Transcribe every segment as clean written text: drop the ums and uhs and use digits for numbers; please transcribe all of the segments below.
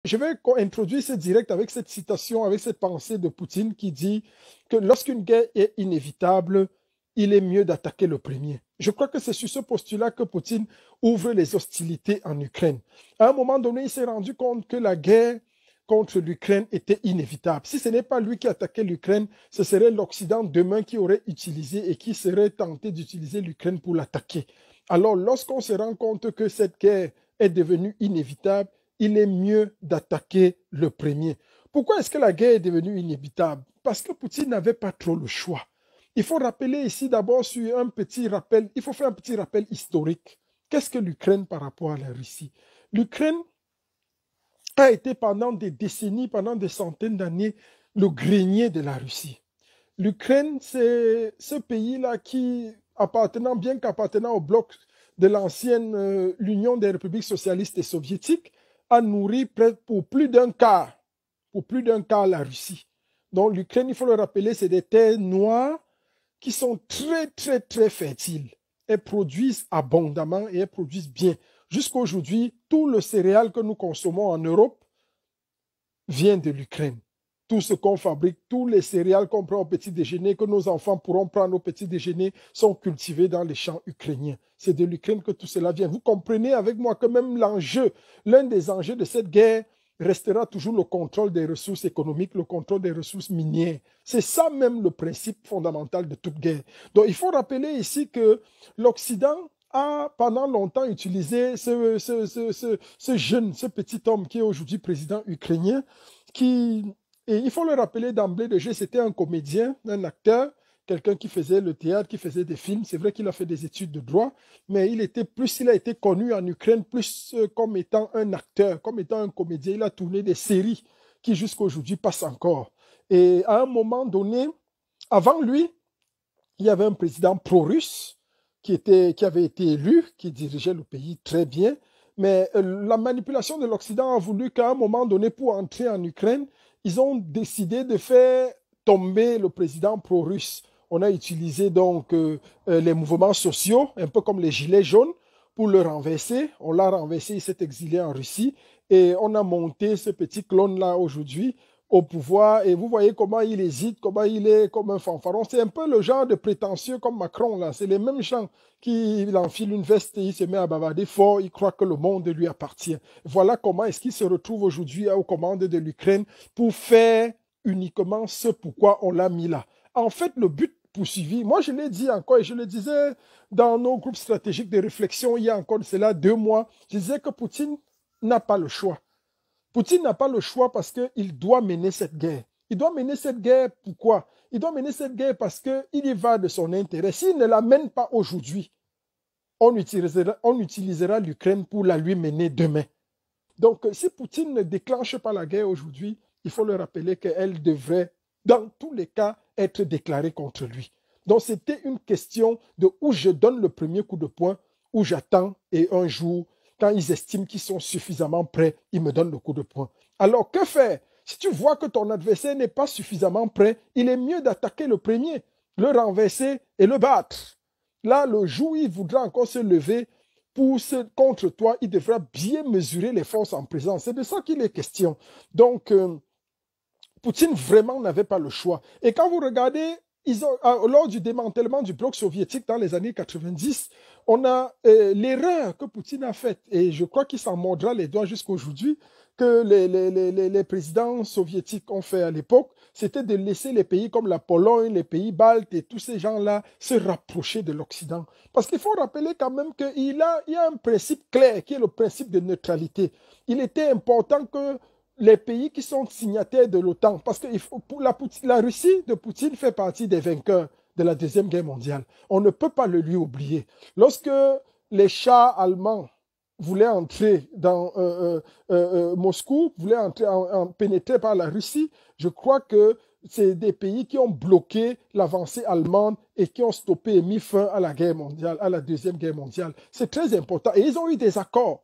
je vais introduire ce direct avec cette citation, avec cette pensée de Poutine qui dit que lorsqu'une guerre est inévitable, il est mieux d'attaquer le premier. Je crois que c'est sur ce postulat que Poutine ouvre les hostilités en Ukraine. À un moment donné, il s'est rendu compte que la guerre contre l'Ukraine était inévitable. Si ce n'est pas lui qui attaquait l'Ukraine, ce serait l'Occident demain qui aurait utilisé et qui serait tenté d'utiliser l'Ukraine pour l'attaquer. Alors, lorsqu'on se rend compte que cette guerre est devenue inévitable, il est mieux d'attaquer le premier. Pourquoi est-ce que la guerre est devenue inévitable? Parce que Poutine n'avait pas trop le choix. Il faut rappeler ici d'abord sur un petit rappel, il faut faire un petit rappel historique. Qu'est-ce que l'Ukraine par rapport à la Russie? L'Ukraine a été pendant des décennies, pendant des centaines d'années, le grenier de la Russie. L'Ukraine, c'est ce pays-là qui, bien qu'appartenant au bloc de l'ancienne l'Union des républiques socialistes et soviétiques, a nourri pour plus d'un quart la Russie. Donc l'Ukraine, il faut le rappeler, c'est des terres noires qui sont très, très, très fertiles. Elles produisent abondamment et elles produisent bien. Jusqu'à aujourd'hui, tout le céréal que nous consommons en Europe vient de l'Ukraine. Tout ce qu'on fabrique, tous les céréales qu'on prend au petit déjeuner, que nos enfants pourront prendre au petit déjeuner, sont cultivés dans les champs ukrainiens. C'est de l'Ukraine que tout cela vient. Vous comprenez avec moi que même l'un des enjeux de cette guerre restera toujours le contrôle des ressources économiques, le contrôle des ressources minières. C'est ça même le principe fondamental de toute guerre. Donc il faut rappeler ici que l'Occident a pendant longtemps utilisé ce petit homme qui est aujourd'hui président ukrainien, et il faut le rappeler d'emblée de jeu, c'était un comédien, un acteur, quelqu'un qui faisait le théâtre, qui faisait des films. C'est vrai qu'il a fait des études de droit, mais il a été connu en Ukraine plus comme étant un acteur, comme étant un comédien. Il a tourné des séries qui jusqu'à aujourd'hui passent encore. Et à un moment donné, avant lui, il y avait un président pro-russe qui avait été élu, qui dirigeait le pays très bien. Mais la manipulation de l'Occident a voulu qu'à un moment donné, pour entrer en Ukraine, ils ont décidé de faire tomber le président pro-russe. On a utilisé donc les mouvements sociaux, un peu comme les gilets jaunes, pour le renverser. On l'a renversé, il s'est exilé en Russie. Et on a monté ce petit clone-là aujourd'hui au pouvoir. Et vous voyez comment il hésite, comment il est comme un fanfaron. C'est un peu le genre de prétentieux comme Macron, là. C'est les mêmes gens qui enfilent une veste et il se met à bavarder fort. Il croit que le monde lui appartient. Voilà comment est-ce qu'il se retrouve aujourd'hui aux commandes de l'Ukraine pour faire uniquement ce pourquoi on l'a mis là. En fait, le but poursuivi, moi je l'ai dit encore et je le disais dans nos groupes stratégiques de réflexion il y a encore de cela 2 mois, je disais que Poutine n'a pas le choix. Poutine n'a pas le choix parce qu'il doit mener cette guerre. Il doit mener cette guerre pourquoi? Il doit mener cette guerre parce qu'il y va de son intérêt. S'il ne la mène pas aujourd'hui, on utilisera l'Ukraine pour la lui mener demain. Donc, si Poutine ne déclenche pas la guerre aujourd'hui, il faut le rappeler qu'elle devrait, dans tous les cas, être déclarée contre lui. Donc, c'était une question de où je donne le premier coup de poing, où j'attends, et un jour, quand ils estiment qu'ils sont suffisamment prêts, ils me donnent le coup de poing. Alors, que faire? Si tu vois que ton adversaire n'est pas suffisamment prêt, il est mieux d'attaquer le premier, le renverser et le battre. Là, le jour où il voudra encore se lever contre toi, il devra bien mesurer les forces en présence. C'est de ça qu'il est question. Donc, Poutine vraiment n'avait pas le choix. Et quand vous regardez, lors du démantèlement du bloc soviétique dans les années 90, on a l'erreur que Poutine a faite, et je crois qu'il s'en mordra les doigts jusqu'à aujourd'hui, que les présidents soviétiques ont fait à l'époque, c'était de laisser les pays comme la Pologne, les pays baltes et tous ces gens-là se rapprocher de l'Occident. Parce qu'il faut rappeler quand même qu'il y a un principe clair qui est le principe de neutralité. Il était important que les pays qui sont signataires de l'OTAN, parce que la Russie de Poutine fait partie des vainqueurs de la Deuxième Guerre mondiale. On ne peut pas le lui oublier. Lorsque les chars allemands voulaient entrer dans Moscou, voulaient pénétrer par la Russie, je crois que c'est des pays qui ont bloqué l'avancée allemande et qui ont stoppé et mis fin à la guerre mondiale, à la Deuxième Guerre mondiale. C'est très important. Et ils ont eu des accords.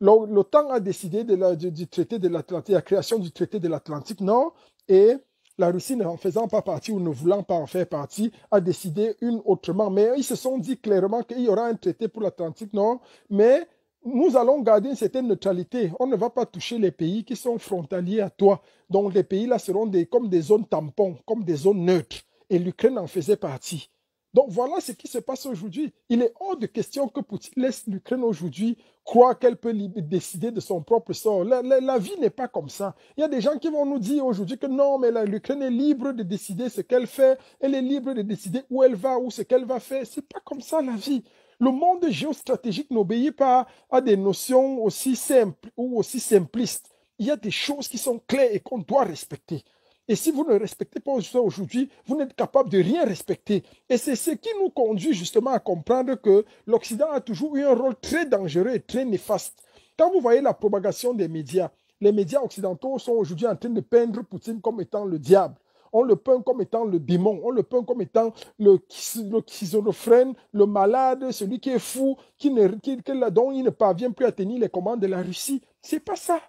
L'OTAN a décidé du traité de l'Atlantique, la création du traité de l'Atlantique Nord, et la Russie, n'en faisant pas partie ou ne voulant pas en faire partie, a décidé autrement. Mais ils se sont dit clairement qu'il y aura un traité pour l'Atlantique Nord, mais nous allons garder une certaine neutralité. On ne va pas toucher les pays qui sont frontaliers à toi. Donc les pays là seront comme des zones tampons, comme des zones neutres. Et l'Ukraine en faisait partie. Donc voilà ce qui se passe aujourd'hui. Il est hors de question que Poutine laisse l'Ukraine aujourd'hui croire qu'elle peut décider de son propre sort. La vie n'est pas comme ça. Il y a des gens qui vont nous dire aujourd'hui que non, mais l'Ukraine est libre de décider ce qu'elle fait. Elle est libre de décider où elle va ou ce qu'elle va faire. C'est pas comme ça la vie. Le monde géostratégique n'obéit pas à des notions aussi simples ou aussi simplistes. Il y a des choses qui sont claires et qu'on doit respecter. Et si vous ne respectez pas ça aujourd'hui, vous n'êtes capable de rien respecter. Et c'est ce qui nous conduit justement à comprendre que l'Occident a toujours eu un rôle très dangereux et très néfaste. Quand vous voyez la propagation des médias, les médias occidentaux sont aujourd'hui en train de peindre Poutine comme étant le diable. On le peint comme étant le démon, on le peint comme étant le schizophrène, le malade, celui qui est fou, dont il ne parvient plus à tenir les commandes de la Russie. C'est pas ça.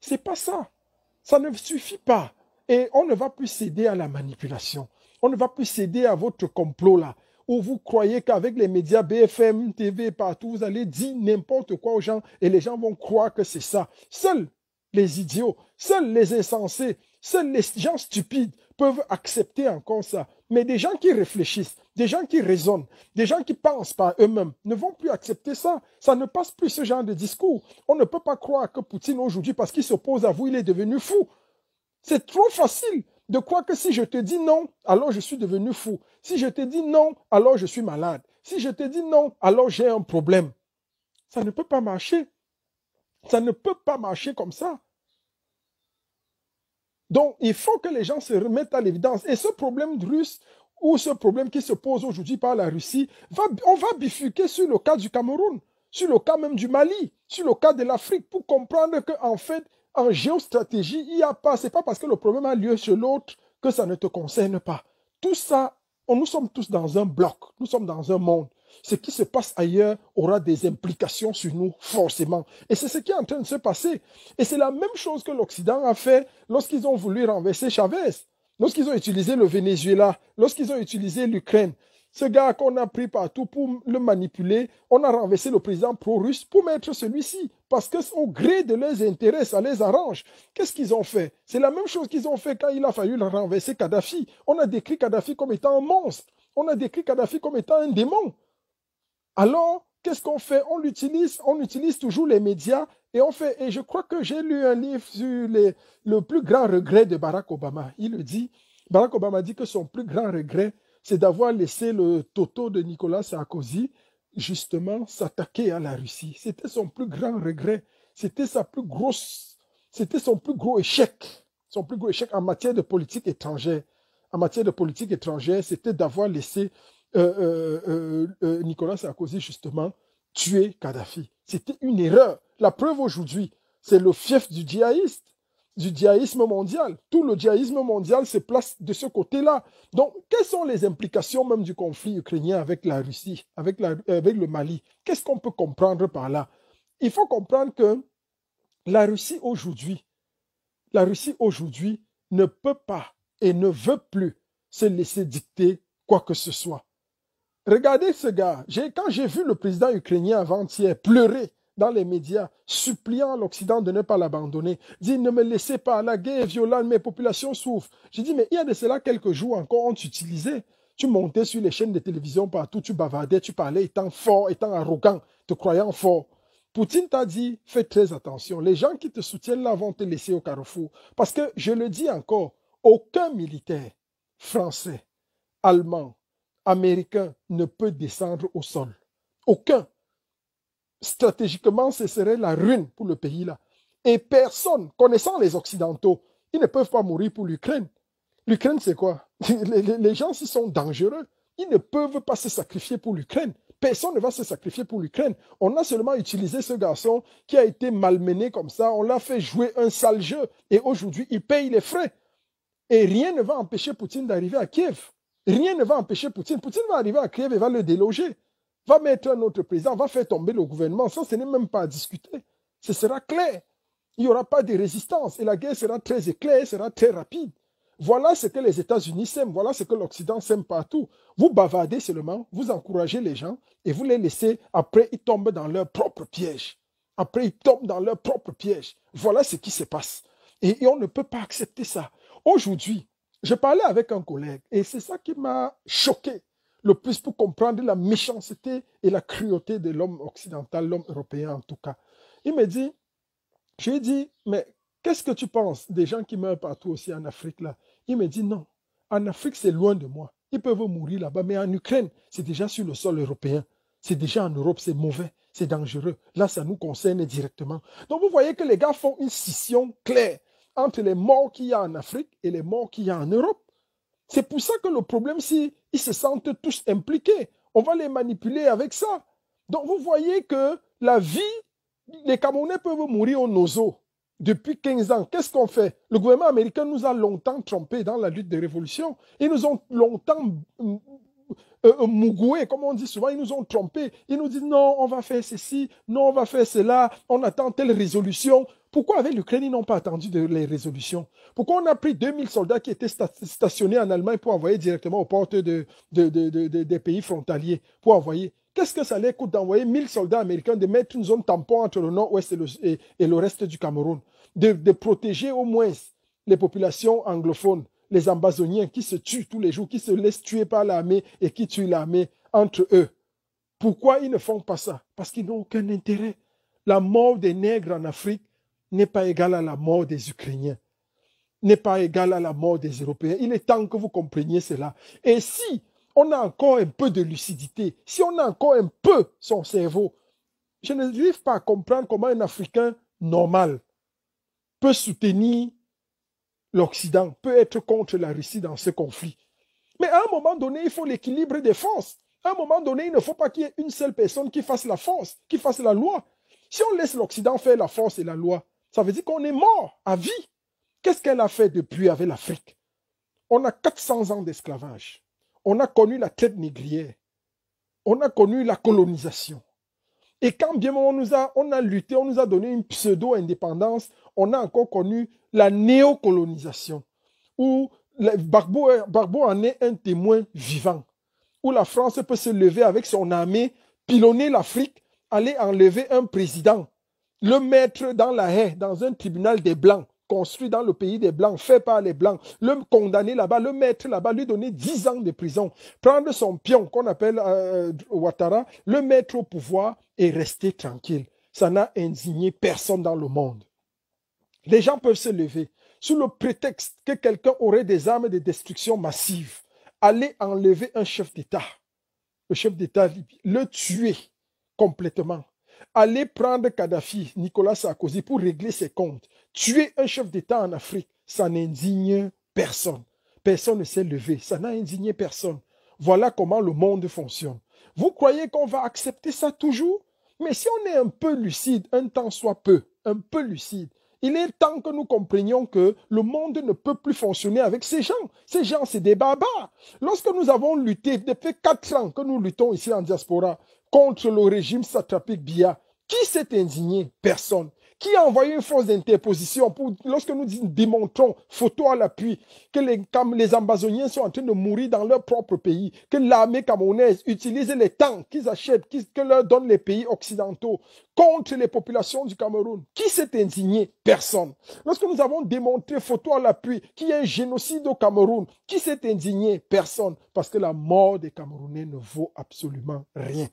C'est pas ça. Ça ne suffit pas. Et on ne va plus céder à la manipulation. On ne va plus céder à votre complot là, où vous croyez qu'avec les médias BFM, TV, partout, vous allez dire n'importe quoi aux gens et les gens vont croire que c'est ça. Seuls les idiots, seuls les insensés, seuls les gens stupides peuvent accepter encore ça. Mais des gens qui réfléchissent, des gens qui raisonnent, des gens qui pensent par eux-mêmes ne vont plus accepter ça. Ça ne passe plus ce genre de discours. On ne peut pas croire que Poutine aujourd'hui, parce qu'il s'oppose à vous, il est devenu fou. C'est trop facile de croire que si je te dis non, alors je suis devenu fou. Si je te dis non, alors je suis malade. Si je te dis non, alors j'ai un problème. Ça ne peut pas marcher. Ça ne peut pas marcher comme ça. Donc, il faut que les gens se remettent à l'évidence. Et ce problème russe, ou ce problème qui se pose aujourd'hui par la Russie, on va bifurquer sur le cas du Cameroun, sur le cas même du Mali, sur le cas de l'Afrique, pour comprendre qu'en fait, en géostratégie, il n'y a pas, c'est pas parce que le problème a lieu chez l'autre que ça ne te concerne pas. Tout ça, nous sommes tous dans un bloc, nous sommes dans un monde. Ce qui se passe ailleurs aura des implications sur nous, forcément. Et c'est ce qui est en train de se passer. Et c'est la même chose que l'Occident a fait lorsqu'ils ont voulu renverser Chavez, lorsqu'ils ont utilisé le Venezuela, lorsqu'ils ont utilisé l'Ukraine. Ce gars qu'on a pris partout pour le manipuler, on a renversé le président pro-russe pour mettre celui-ci. Parce qu'au gré de leurs intérêts, ça les arrange. Qu'est-ce qu'ils ont fait? C'est la même chose qu'ils ont fait quand il a fallu renverser Kadhafi. On a décrit Kadhafi comme étant un monstre. On a décrit Kadhafi comme étant un démon. Alors, qu'est-ce qu'on fait? On utilise toujours les médias et on fait. Et je crois que j'ai lu un livre sur le plus grand regret de Barack Obama. Il le dit. Barack Obama dit que son plus grand regret, c'est d'avoir laissé le Toto de Nicolas Sarkozy justement s'attaquer à la Russie. C'était son plus grand regret. C'était son plus gros échec. Son plus gros échec en matière de politique étrangère. En matière de politique étrangère, c'était d'avoir laissé Nicolas Sarkozy justement tuer Kadhafi. C'était une erreur. La preuve aujourd'hui, c'est le fief du djihadisme mondial. Tout le djihadisme mondial se place de ce côté-là. Donc, quelles sont les implications même du conflit ukrainien avec la Russie, avec le Mali? Qu'est-ce qu'on peut comprendre par là? Il faut comprendre que la Russie aujourd'hui ne peut pas et ne veut plus se laisser dicter quoi que ce soit. Regardez ce gars. Quand j'ai vu le président ukrainien avant-hier pleurer dans les médias, suppliant l'Occident de ne pas l'abandonner, dit ne me laissez pas, la guerre est violente, mes populations souffrent. J'ai dit mais il y a de cela quelques jours encore, on t'utilisait. Tu montais sur les chaînes de télévision partout, tu bavardais, tu parlais étant fort, étant arrogant, te croyant fort. Poutine t'a dit, fais très attention. Les gens qui te soutiennent là vont te laisser au carrefour. Parce que, je le dis encore, aucun militaire français, allemand, américain ne peut descendre au sol. Aucun. Stratégiquement, ce serait la ruine pour le pays là. Et personne, connaissant les Occidentaux, ils ne peuvent pas mourir pour l'Ukraine. L'Ukraine, c'est quoi? Les gens, ils sont dangereux. Ils ne peuvent pas se sacrifier pour l'Ukraine. Personne ne va se sacrifier pour l'Ukraine. On a seulement utilisé ce garçon qui a été malmené comme ça. On l'a fait jouer un sale jeu. Et aujourd'hui, il paye les frais. Et rien ne va empêcher Poutine d'arriver à Kiev. Rien ne va empêcher Poutine. Poutine va arriver à Kiev et va le déloger. Va mettre un autre président, va faire tomber le gouvernement. Ça, ce n'est même pas à discuter. Ce sera clair. Il n'y aura pas de résistance. Et la guerre sera très éclair, sera très rapide. Voilà ce que les États-Unis s'aiment. Voilà ce que l'Occident s'aime partout. Vous bavardez seulement, vous encouragez les gens et vous les laissez, après, ils tombent dans leur propre piège. Après, ils tombent dans leur propre piège. Voilà ce qui se passe. Et on ne peut pas accepter ça. Aujourd'hui, je parlais avec un collègue et c'est ça qui m'a choqué le plus pour comprendre la méchanceté et la cruauté de l'homme occidental, l'homme européen en tout cas. Il me dit, je lui ai dit, mais qu'est-ce que tu penses des gens qui meurent partout aussi en Afrique là? Il me dit non, en Afrique c'est loin de moi. Ils peuvent mourir là-bas, mais en Ukraine, c'est déjà sur le sol européen. C'est déjà en Europe, c'est mauvais, c'est dangereux. Là, ça nous concerne directement. Donc vous voyez que les gars font une scission claire entre les morts qu'il y a en Afrique et les morts qu'il y a en Europe. C'est pour ça que le problème, c'est qu'ils se sentent tous impliqués. On va les manipuler avec ça. Donc vous voyez que la vie, les Camerounais peuvent mourir au nozo depuis 15 ans. Qu'est-ce qu'on fait? Le gouvernement américain nous a longtemps trompés dans la lutte de révolution. Ils nous ont longtemps mougoués, comme on dit souvent, ils nous ont trompés. Ils nous disent non, on va faire ceci, non, on va faire cela, on attend telle résolution. Pourquoi avec l'Ukraine, ils n'ont pas attendu les résolutions? Pourquoi on a pris 2000 soldats qui étaient stationnés en Allemagne pour envoyer directement aux portes des pays frontaliers? Pour envoyer. Qu'est-ce que ça leur coûte d'envoyer 1000 soldats américains, de mettre une zone tampon entre le nord-ouest et le reste du Cameroun? De protéger au moins les populations anglophones, les Ambazoniens qui se tuent tous les jours, qui se laissent tuer par l'armée et qui tuent l'armée entre eux. Pourquoi ils ne font pas ça? Parce qu'ils n'ont aucun intérêt. La mort des nègres en Afrique n'est pas égale à la mort des Ukrainiens, n'est pas égale à la mort des Européens. Il est temps que vous compreniez cela. Et si on a encore un peu de lucidité, si on a encore un peu son cerveau, je n'arrive pas à comprendre comment un Africain normal peut soutenir l'Occident, peut être contre la Russie dans ce conflit. Mais à un moment donné, il faut l'équilibre des forces. À un moment donné, il ne faut pas qu'il y ait une seule personne qui fasse la force, qui fasse la loi. Si on laisse l'Occident faire la force et la loi, ça veut dire qu'on est mort à vie. Qu'est-ce qu'elle a fait depuis avec l'Afrique? On a 400 ans d'esclavage. On a connu la traite négrière. On a connu la colonisation. Et quand bien on a lutté, on nous a donné une pseudo-indépendance, on a encore connu la néocolonisation, où Gbagbo en est un témoin vivant, où la France peut se lever avec son armée, pilonner l'Afrique, aller enlever un président, le mettre dans la haie, dans un tribunal des Blancs, construit dans le pays des Blancs, fait par les Blancs, le condamner là-bas, le mettre là-bas, lui donner 10 ans de prison, prendre son pion qu'on appelle Ouattara, le mettre au pouvoir et rester tranquille. Ça n'a indigné personne dans le monde. Les gens peuvent se lever sous le prétexte que quelqu'un aurait des armes de destruction massive, aller enlever un chef d'État, le chef d'État, le tuer complètement, aller prendre Kadhafi, Nicolas Sarkozy, pour régler ses comptes, tuer un chef d'État en Afrique, ça n'indigne personne. Personne ne s'est levé, ça n'a indigné personne. Voilà comment le monde fonctionne. Vous croyez qu'on va accepter ça toujours? Mais si on est un peu lucide, un temps soit peu, un peu lucide, il est temps que nous comprenions que le monde ne peut plus fonctionner avec ces gens. Ces gens, c'est des barbares. Lorsque nous avons lutté, depuis 4 ans que nous luttons ici en diaspora, contre le régime satrapique Biya, qui s'est indigné? Personne. Qui a envoyé une force d'interposition pour, lorsque nous démontrons, photo à l'appui, que les Ambazoniens sont en train de mourir dans leur propre pays, que l'armée camerounaise utilise les tanks qu'ils achètent, que leur donnent les pays occidentaux contre les populations du Cameroun. Qui s'est indigné? Personne. Lorsque nous avons démontré, photo à l'appui, qu'il y a un génocide au Cameroun, qui s'est indigné? Personne. Parce que la mort des Camerounais ne vaut absolument rien.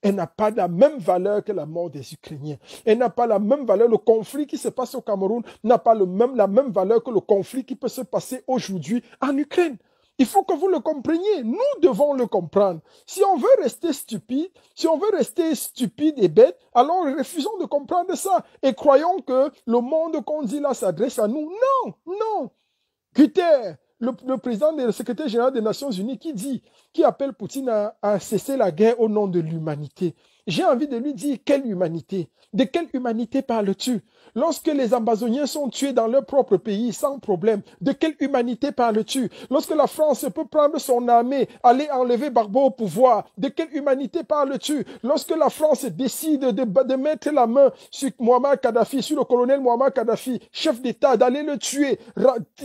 Elle n'a pas la même valeur que la mort des Ukrainiens. Elle n'a pas la même valeur. Le conflit qui se passe au Cameroun n'a pas la même valeur que le conflit qui peut se passer aujourd'hui en Ukraine. Il faut que vous le compreniez. Nous devons le comprendre. Si on veut rester stupide, et bête, alors refusons de comprendre ça. Et croyons que le monde qu'on dit là s'adresse à nous. Non, non. Guterres, le président et le secrétaire général des Nations Unies qui appelle Poutine à cesser la guerre au nom de l'humanité. J'ai envie de lui dire, quelle humanité? De quelle humanité parles-tu? Lorsque les Ambazoniens sont tués dans leur propre pays sans problème, de quelle humanité parles-tu? Lorsque la France peut prendre son armée, aller enlever Gbagbo au pouvoir, de quelle humanité parles-tu? Lorsque la France décide de mettre la main sur Muammar Kadhafi, sur le colonel Muammar Kadhafi, chef d'État, d'aller le tuer,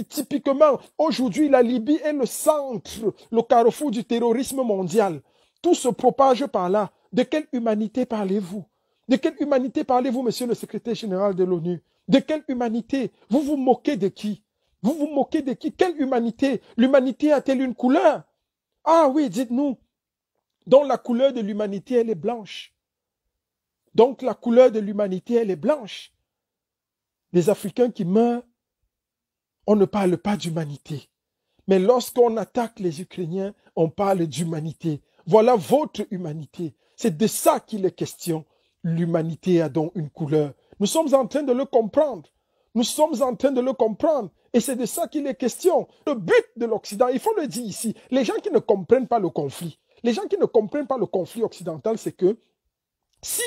typiquement, aujourd'hui, la Libye est le centre, le carrefour du terrorisme mondial. Tout se propage par là. De quelle humanité parlez-vous? De quelle humanité parlez-vous, monsieur le secrétaire général de l'ONU? De quelle humanité? Vous vous moquez de qui? Vous vous moquez de qui? Quelle humanité? L'humanité a-t-elle une couleur? Ah oui, dites-nous. Donc la couleur de l'humanité, elle est blanche. Donc la couleur de l'humanité, elle est blanche. Les Africains qui meurent, on ne parle pas d'humanité. Mais lorsqu'on attaque les Ukrainiens, on parle d'humanité. Voilà votre humanité. C'est de ça qu'il est question. L'humanité a donc une couleur. Nous sommes en train de le comprendre. Nous sommes en train de le comprendre. Et c'est de ça qu'il est question. Le but de l'Occident, il faut le dire ici, les gens qui ne comprennent pas le conflit, les gens qui ne comprennent pas le conflit occidental, c'est que si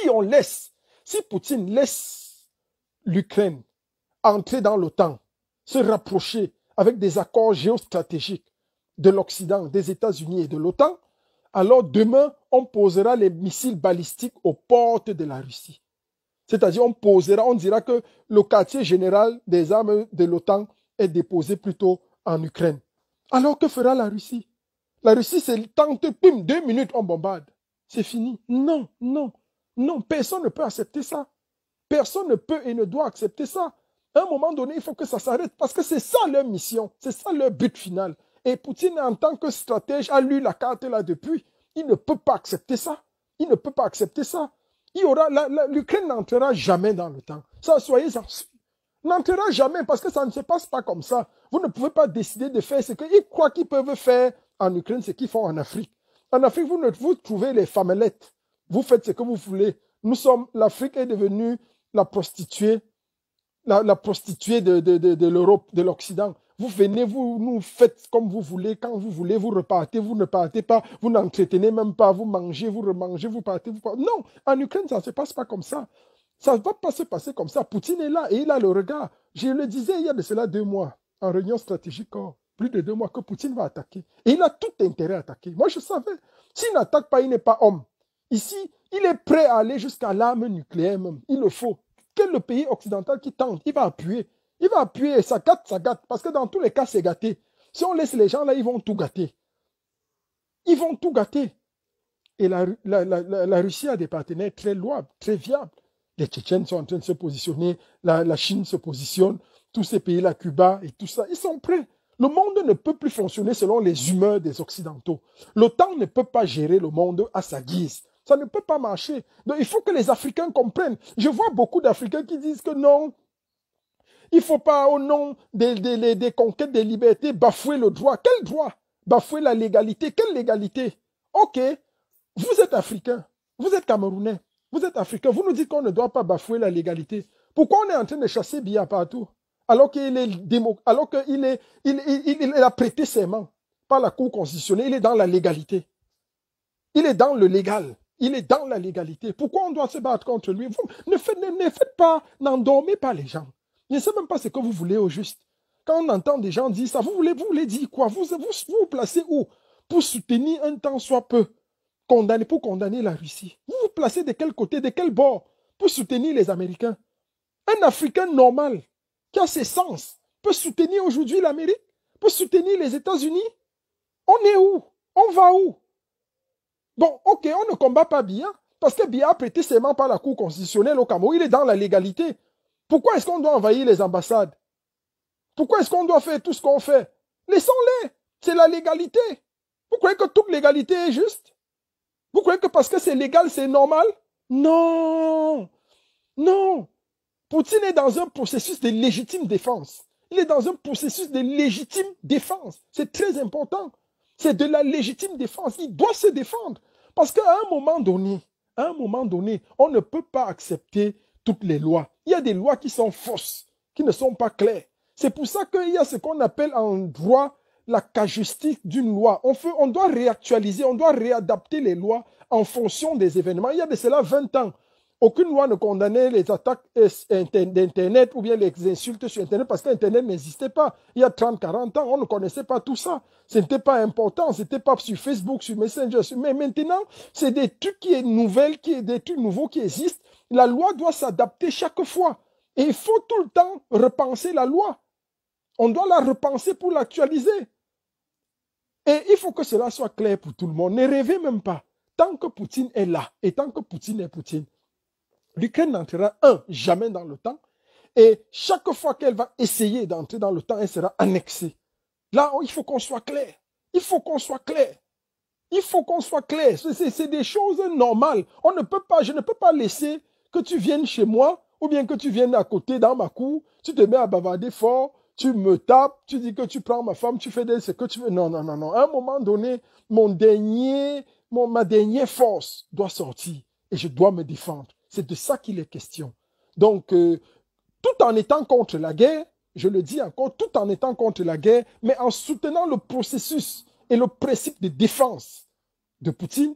Poutine laisse l'Ukraine entrer dans l'OTAN, se rapprocher avec des accords géostratégiques de l'Occident, des États-Unis et de l'OTAN, alors demain, on posera les missiles balistiques aux portes de la Russie. C'est-à-dire, on dira que le quartier général des armes de l'OTAN est déposé plutôt en Ukraine. Alors, que fera la Russie? La Russie, c'est tente, 2 minutes, on bombarde. C'est fini. Non, non, non, personne ne peut accepter ça. Personne ne peut et ne doit accepter ça. À un moment donné, il faut que ça s'arrête parce que c'est ça leur mission, c'est ça leur but final. Et Poutine, en tant que stratège, a lu la carte là depuis. Il ne peut pas accepter ça. Il ne peut pas accepter ça. L'Ukraine n'entrera jamais dans le temps. Ça, soyez-en sûrs. N'entrera jamais parce que ça ne se passe pas comme ça. Vous ne pouvez pas décider de faire ce qu'ils croient qu'ils peuvent faire en Ukraine, ce qu'ils font en Afrique. En Afrique, vous trouvez les femelettes. Vous faites ce que vous voulez. L'Afrique est devenue la prostituée de l'Europe, de l'Occident. Vous venez, vous nous faites comme vous voulez, quand vous voulez, vous repartez, vous ne partez pas, vous n'entretenez même pas, vous mangez, vous remangez, vous partez, vous partez. Non, en Ukraine, ça ne se passe pas comme ça. Ça ne va pas se passer comme ça. Poutine est là et il a le regard. Je le disais il y a de cela 2 mois, en réunion stratégique, plus de 2 mois, que Poutine va attaquer. Et il a tout intérêt à attaquer. Moi, je savais. S'il n'attaque pas, il n'est pas homme. Ici, il est prêt à aller jusqu'à l'arme nucléaire même. Il le faut. Quel le pays occidental qui tente, il va appuyer. Il va appuyer et ça gâte. Parce que dans tous les cas, c'est gâté. Si on laisse les gens là, ils vont tout gâter. Ils vont tout gâter. Et la Russie a des partenaires très louables, très viables. Les Tchétchènes sont en train de se positionner. La Chine se positionne. Tous ces pays-là, Cuba et tout ça, ils sont prêts. Le monde ne peut plus fonctionner selon les humeurs des Occidentaux. L'OTAN ne peut pas gérer le monde à sa guise. Ça ne peut pas marcher. Donc, il faut que les Africains comprennent. Je vois beaucoup d'Africains qui disent que non, il ne faut pas, au nom des conquêtes des libertés, bafouer le droit. Quel droit? Bafouer la légalité. Quelle légalité? Ok, vous êtes Africain, vous êtes Camerounais, vous êtes Africain. Vous nous dites qu'on ne doit pas bafouer la légalité. Pourquoi on est en train de chasser Biya partout? Alors qu'il a prêté serment par la Cour constitutionnelle, il est dans la légalité. Il est dans le légal. Il est dans la légalité. Pourquoi on doit se battre contre lui? Vous ne faites pas, n'endormez pas les gens. Je ne sais même pas ce que vous voulez au juste. Quand on entend des gens dire ça, vous voulez dire quoi? Vous vous placez où? Pour soutenir un temps soit peu, pour condamner la Russie. Vous vous placez de quel côté, de quel bord? Pour soutenir les Américains. Un Africain normal, qui a ses sens, peut soutenir aujourd'hui l'Amérique, peut soutenir les États-Unis. On est où? On va où? Bon, ok, on ne combat pas Biya, parce que Biya a prêté serment par la Cour constitutionnelle au Cameroun, il est dans la légalité. Pourquoi est-ce qu'on doit envahir les ambassades? Pourquoi est-ce qu'on doit faire tout ce qu'on fait? Laissons-les, c'est la légalité. Vous croyez que toute légalité est juste? Vous croyez que parce que c'est légal, c'est normal? Non, non. Poutine est dans un processus de légitime défense. Il est dans un processus de légitime défense. C'est très important. C'est de la légitime défense. Il doit se défendre. Parce qu'à un moment donné, on ne peut pas accepter toutes les lois. Il y a des lois qui sont fausses, qui ne sont pas claires. C'est pour ça qu'il y a ce qu'on appelle en droit la casuistique d'une loi. On doit réactualiser, on doit réadapter les lois en fonction des événements. Il y a de cela 20 ans. Aucune loi ne condamnait les attaques d'Internet ou bien les insultes sur Internet parce qu'Internet n'existait pas. Il y a 30, 40 ans, on ne connaissait pas tout ça. Ce n'était pas important, ce n'était pas sur Facebook, sur Messenger. Mais maintenant, c'est des trucs des trucs nouveaux qui existent. La loi doit s'adapter chaque fois. Et il faut tout le temps repenser la loi. On doit la repenser pour l'actualiser. Et il faut que cela soit clair pour tout le monde. Ne rêvez même pas. Tant que Poutine est là et tant que Poutine est Poutine, L'Ukraine n'entrera, jamais dans l'OTAN. Et chaque fois qu'elle va essayer d'entrer dans l'OTAN, elle sera annexée. Là, il faut qu'on soit clair. Il faut qu'on soit clair. Il faut qu'on soit clair. C'est des choses normales. Je ne peux pas laisser que tu viennes chez moi ou bien que tu viennes à côté dans ma cour, tu te mets à bavarder fort, tu me tapes, tu dis que tu prends ma femme, tu fais ce que tu veux. Non, non, non, non. À un moment donné, ma dernière force doit sortir et je dois me défendre. C'est de ça qu'il est question. Donc, tout en étant contre la guerre, je le dis encore, tout en étant contre la guerre, mais en soutenant le processus et le principe de défense de Poutine,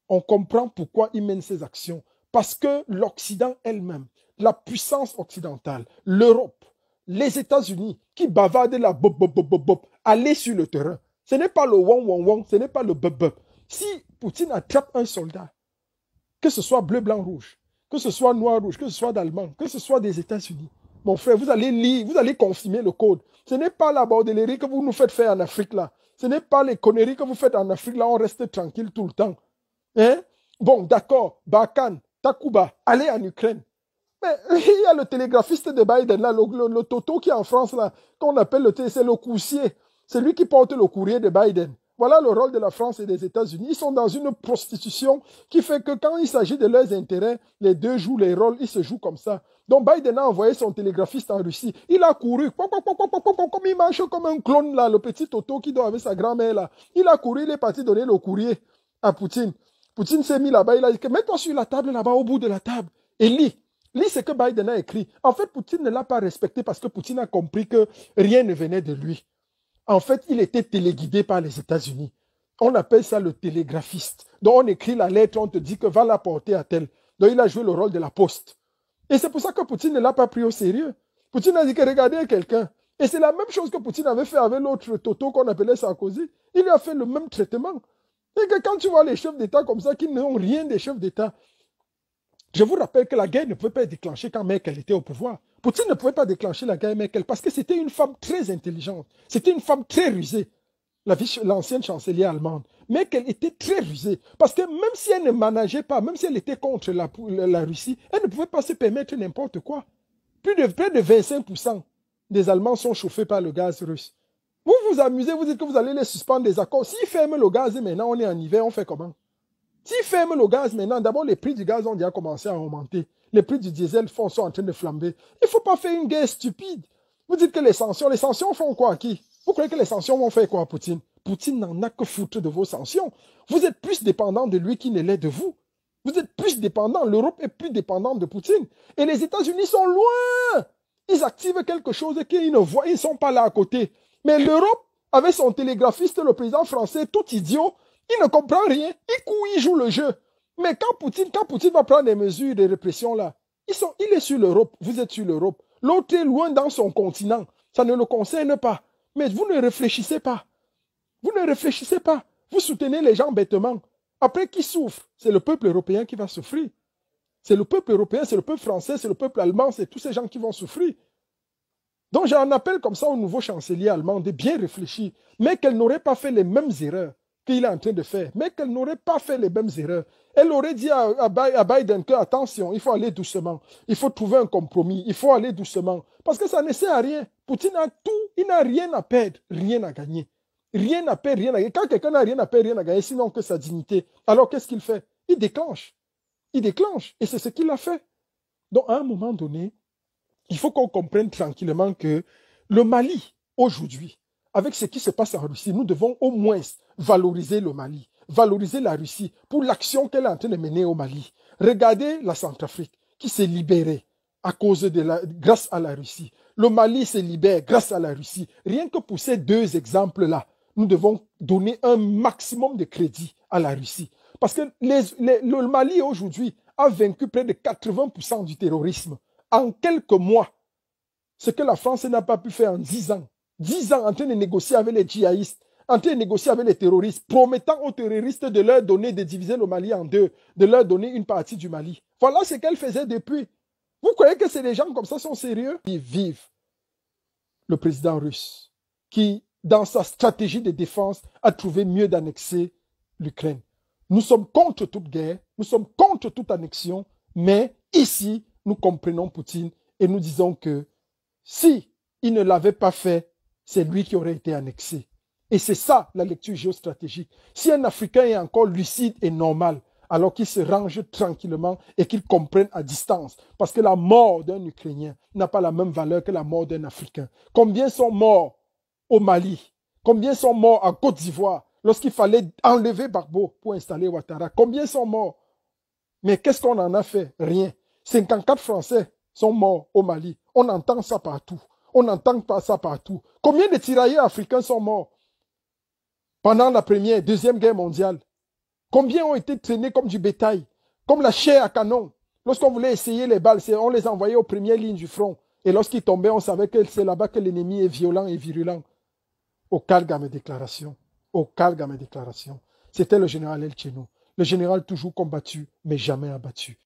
on comprend pourquoi il mène ses actions. Parce que l'Occident elle-même, la puissance occidentale, l'Europe, les États-Unis, qui bavardent la bop, bop, bop, bop, bop, aller sur le terrain. Ce n'est pas le wong, wong, wong, ce n'est pas le bop, bop. Si Poutine attrape un soldat, que ce soit bleu, blanc, rouge, que ce soit noir, rouge, que ce soit d'Allemand, que ce soit des États-Unis, mon frère, vous allez lire, vous allez confirmer le code. Ce n'est pas la bordellerie que vous nous faites faire en Afrique là. Ce n'est pas les conneries que vous faites en Afrique là, on reste tranquille tout le temps. Hein? Bon, d'accord, Bakan, Takuba, allez en Ukraine. Mais il y a le télégraphiste de Biden, là, le Toto qui est en France, là, qu'on appelle c'est le coursier. C'est lui qui porte le courrier de Biden. Voilà le rôle de la France et des États-Unis. Ils sont dans une prostitution qui fait que quand il s'agit de leurs intérêts, les deux jouent les rôles, ils se jouent comme ça. Donc Biden a envoyé son télégraphiste en Russie. Il a couru, comme il marche comme un clone, là, le petit Toto qui dort avec sa grand-mère, là. Il a couru, il est parti donner le courrier à Poutine. Poutine s'est mis là-bas, il a dit, mets-toi sur la table là-bas, au bout de la table, et lis. Lis ce que Biden a écrit. En fait, Poutine ne l'a pas respecté parce que Poutine a compris que rien ne venait de lui. En fait, il était téléguidé par les États-Unis. On appelle ça le télégraphiste. Donc, on écrit la lettre, on te dit que va la porter à tel. Donc, il a joué le rôle de la poste. Et c'est pour ça que Poutine ne l'a pas pris au sérieux. Poutine a dit que regardez quelqu'un. Et c'est la même chose que Poutine avait fait avec l'autre Toto qu'on appelait Sarkozy. Il lui a fait le même traitement. Et que quand tu vois les chefs d'État comme ça, qui n'ont rien des chefs d'État, je vous rappelle que la guerre ne pouvait pas être déclenchée quand Merkel était au pouvoir. Poutine ne pouvait pas déclencher la guerre Merkel parce que c'était une femme très intelligente. C'était une femme très rusée, l'ancienne chancelière allemande. Merkel était très rusée parce que même si elle ne manageait pas, même si elle était contre la Russie, elle ne pouvait pas se permettre n'importe quoi. Près de 25% des Allemands sont chauffés par le gaz russe. Vous vous amusez, vous dites que vous allez les suspendre des accords. S'ils ferment le gaz et maintenant on est en hiver, on fait comment? S'ils ferment le gaz maintenant, d'abord les prix du gaz ont déjà commencé à augmenter. Les prix du diesel sont en train de flamber. Il ne faut pas faire une guerre stupide. Vous dites que les sanctions font quoi à qui? Vous croyez que les sanctions vont faire quoi à Poutine? Poutine n'en a que foutre de vos sanctions. Vous êtes plus dépendant de lui qu'il ne l'est de vous. Vous êtes plus dépendant. L'Europe est plus dépendante de Poutine. Et les États-Unis sont loin. Ils activent quelque chose qu'ils ne voient. Ils ne sont pas là à côté. Mais l'Europe, avec son télégraphiste, le président français, tout idiot, il ne comprend rien. Il court, il joue le jeu. Mais quand Poutine va prendre des mesures de répression là, il est sur l'Europe. Vous êtes sur l'Europe. L'autre est loin dans son continent. Ça ne le concerne pas. Mais vous ne réfléchissez pas. Vous ne réfléchissez pas. Vous soutenez les gens bêtement. Après, qui souffre? C'est le peuple européen qui va souffrir. C'est le peuple européen, c'est le peuple français, c'est le peuple allemand, c'est tous ces gens qui vont souffrir. Donc j'ai un appel comme ça au nouveau chancelier allemand de bien réfléchir, mais qu'elle n'aurait pas fait les mêmes erreurs qu'il est en train de faire, mais qu'elle n'aurait pas fait les mêmes erreurs. Elle aurait dit à Biden que, attention, il faut aller doucement, il faut trouver un compromis, il faut aller doucement, parce que ça ne sert à rien. Poutine a tout, il n'a rien à perdre, rien à gagner. Rien à perdre, rien à gagner. Quand quelqu'un n'a rien à perdre, rien à gagner, sinon que sa dignité, alors qu'est-ce qu'il fait? Il déclenche. Il déclenche, et c'est ce qu'il a fait. Donc à un moment donné, il faut qu'on comprenne tranquillement que le Mali, aujourd'hui, avec ce qui se passe en Russie, nous devons au moins valoriser le Mali, valoriser la Russie pour l'action qu'elle est en train de mener au Mali. Regardez la Centrafrique qui s'est libérée grâce à la Russie. Le Mali se libère grâce à la Russie. Rien que pour ces deux exemples-là, nous devons donner un maximum de crédit à la Russie. Parce que le Mali aujourd'hui a vaincu près de 80% du terrorisme. En quelques mois, ce que la France n'a pas pu faire en 10 ans. 10 ans en train de négocier avec les djihadistes, en train de négocier avec les terroristes, promettant aux terroristes de leur donner, de diviser le Mali en deux, de leur donner une partie du Mali. Voilà ce qu'elle faisait depuis. Vous croyez que ces gens comme ça sont sérieux? Ils vivent le président russe qui, dans sa stratégie de défense, a trouvé mieux d'annexer l'Ukraine. Nous sommes contre toute guerre, nous sommes contre toute annexion, mais Ici, nous comprenons Poutine et nous disons que si il ne l'avait pas fait, c'est lui qui aurait été annexé. Et c'est ça la lecture géostratégique. Si un Africain est encore lucide et normal, alors qu'il se range tranquillement et qu'il comprenne à distance, parce que la mort d'un Ukrainien n'a pas la même valeur que la mort d'un Africain. Combien sont morts au Mali? Combien sont morts en Côte d'Ivoire lorsqu'il fallait enlever Gbagbo pour installer Ouattara? Combien sont morts? Mais qu'est-ce qu'on en a fait? Rien. 54 Français sont morts au Mali. On entend ça partout. On n'entend pas ça partout. Combien de tirailleurs africains sont morts pendant la première, deuxième guerre mondiale? Combien ont été traînés comme du bétail, comme la chair à canon? Lorsqu'on voulait essayer les balles, on les envoyait aux premières lignes du front. Et lorsqu'ils tombaient, on savait que c'est là-bas que l'ennemi est violent et virulent. Au calme à mes déclarations. Au calme à mes déclarations. C'était le général El Tchéno. Le général toujours combattu, mais jamais abattu.